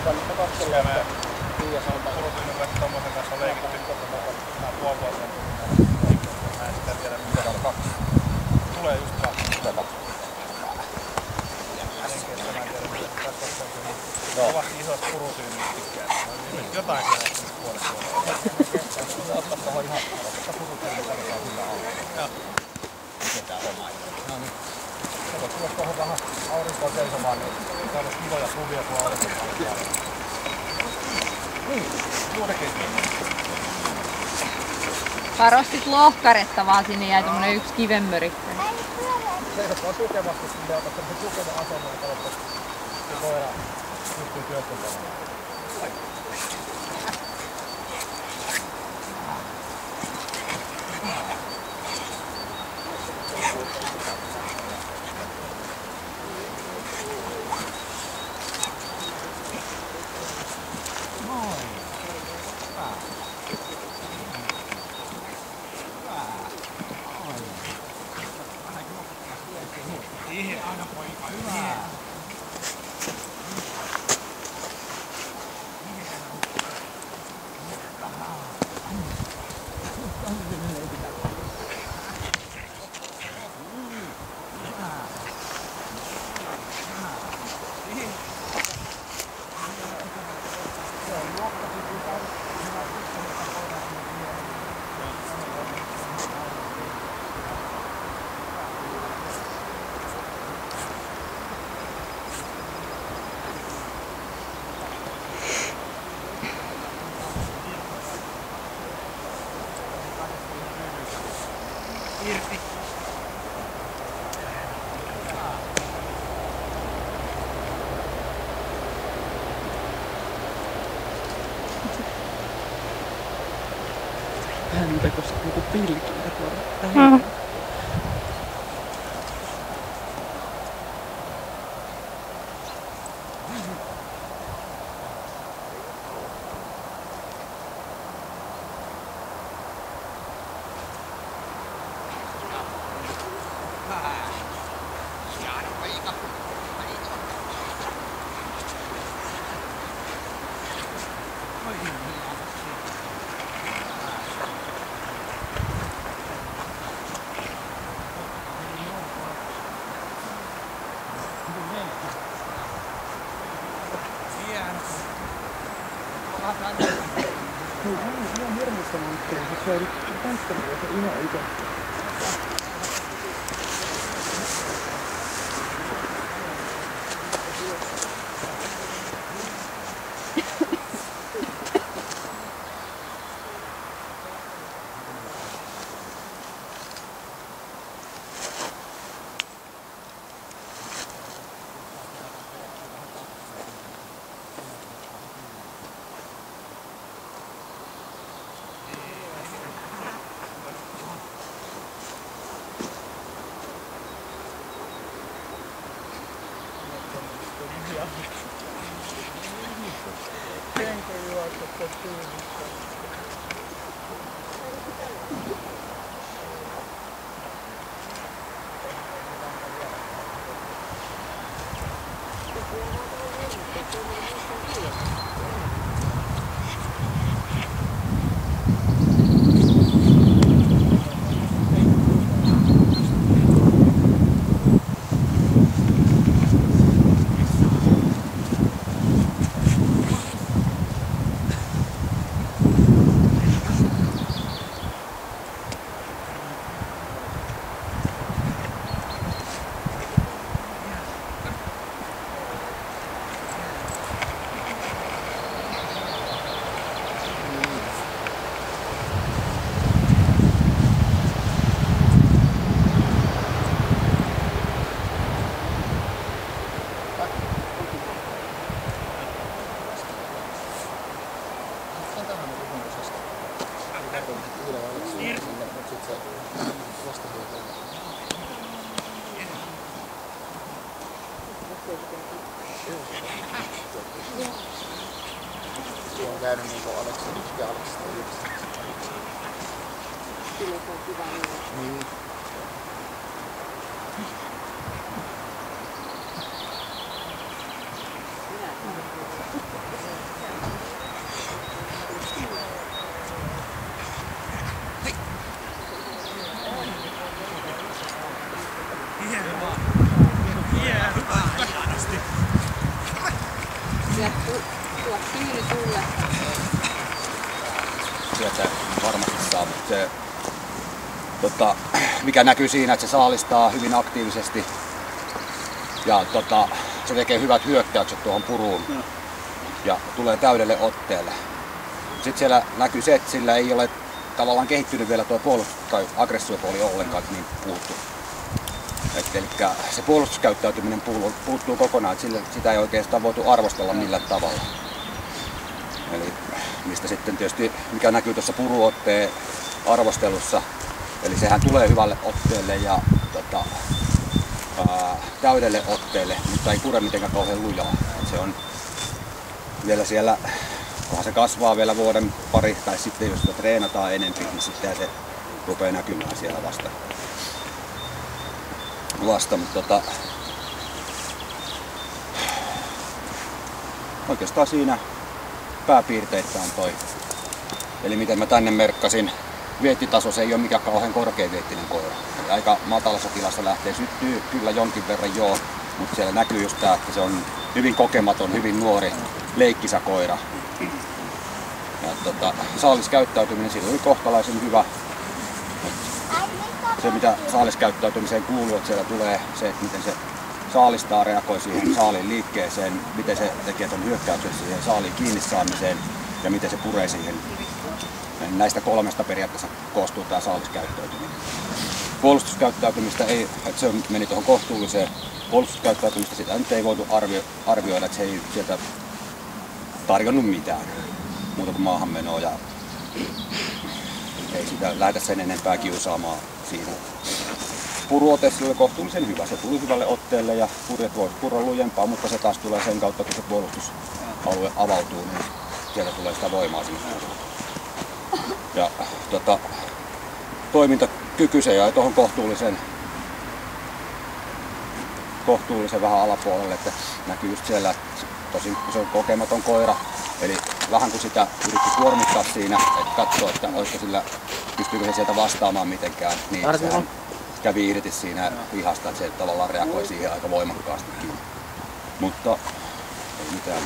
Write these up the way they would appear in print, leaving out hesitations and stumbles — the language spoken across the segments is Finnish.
Ja mä kulutin yleensä tommosen kanssa on leikitty puoli vuotta. Mä en sitä tiedä mitä on kaksi. Tulee just kaksi. Hänen kesken mä en tiedä mitä tässä on. Kovasti isoista purutyynistä tykkää. Jotain siellä on puolesta vuodesta. Ottaa tohon ihan purutyynistä on hyvä olla. Joo. Miten tää on aina? No niin. Kato, tulos tuohon vähän aurinkoa seisomaan, niin täällä on kivoja kuvia tuolla aurinkoa. Niin, juurikin. Varostit lohkarettavaa, sinne jäi tommonen yksi kivenmörikkö. Seisot vaan tukevasti, sinne otat tämmösen tukevan asennon, ja katsotaan, se koira pystyy työskentelemään. Siihen aina poika, hyvä! Irti. Häntä koska joku pilkiä tuolla. Ihan hirmustamaan, että se on tänttänyt, se ihan iso. Se on käynyt niinku Aleksi ja Aleksista yhdessä. Kyllä se on kiva niin. Minä Ja tuo tyyli tulle. Sieltä varmasti saa, mutta se, mikä näkyy siinä, että se saalistaa hyvin aktiivisesti ja se tekee hyvät hyökkäykset tuohon puruun ja tulee täydelle otteelle. Sitten siellä näkyy se, että sillä ei ole tavallaan kehittynyt vielä tuo puolustus- tai aggressiopuoli ollenkaan niin puuttuu. Eli se puolustuskäyttäytyminen puuttuu kokonaan, että sitä ei oikeastaan voitu arvostella millään tavalla. Eli mistä sitten tietysti, mikä näkyy tuossa puruotteen arvostelussa, eli sehän tulee hyvälle otteelle ja täydelle otteelle, mutta ei pure mitenkään kauhean lujaa. Se on vielä siellä, kunhan se kasvaa vielä vuoden pari, tai sitten jos sitä treenataan enemmän, niin sitten se rupeaa näkymään siellä vasta. Mutta oikeastaan siinä pääpiirteittäin toi. Eli miten mä tänne merkkasin, viettitaso se ei ole mikään kauhean korkeaviettinen koira. Eli aika matalassa tilassa lähtee, syttyy kyllä jonkin verran joo, mutta siellä näkyy just tää, että se on hyvin kokematon, hyvin nuori, leikkisä koira. Ja saaliskäyttäytyminen sillä oli kohtalaisen hyvä. Se mitä saaliskäyttäytymiseen kuuluu, että siellä tulee se, että miten se saalistaa reagoi siihen saaliin liikkeeseen, miten se tekee ton hyökkäyksen siihen saaliin kiinni saamiseen ja miten se puree siihen. Näistä kolmesta periaatteessa koostuu tämä saaliskäyttäytyminen. Puolustuskäyttäytymistä ei, että se meni tuohon kohtuulliseen. Puolustuskäyttäytymistä sitä nyt ei voitu arvioida, että se ei sieltä tarjonnut mitään muuta kuin maahanmenoa ja ei sitä lähdetä sen enempää kiusaamaan siinä. Puruote oli kohtuullisen hyvä. Se tuli hyvälle otteelle ja purjet voisi purra lujempaa, mutta se taas tulee sen kautta, kun se puolustusalue avautuu, niin sieltä tulee sitä voimaa sinne. Ja toimintakyky se jäi tuohon kohtuullisen vähän alapuolelle, että näkyy just siellä, että tosin se on kokematon koira, eli vähän kun sitä yritti kuormittaa siinä, että katsoo, että pystyykö se sieltä vastaamaan mitenkään, niin sehän kävi irti siinä vihasta, että se tavallaan reagoi siihen aika voimakkaastikin. Mutta ei mitään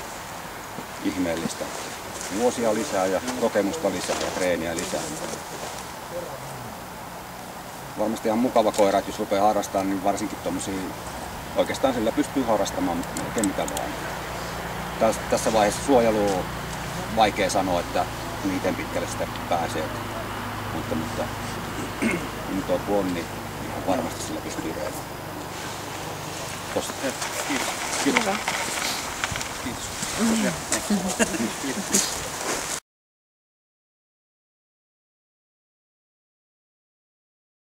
ihmeellistä. Vuosia lisää ja kokemusta lisää ja treeniä lisää. Varmasti ihan mukava koira, että jos rupeaa harrastamaan, niin varsinkin tommosia, oikeastaan sillä pystyy harrastamaan melkein mitä vaan. Tässä vaiheessa suojelua vaikea sanoa, että miten pitkälle sitä pääsee. Mutta nyt on, niin ihan varmasti sillä pystyy reenaamaan. Tossa. Kiitos. Kiitos. Kiitos. Kiitos.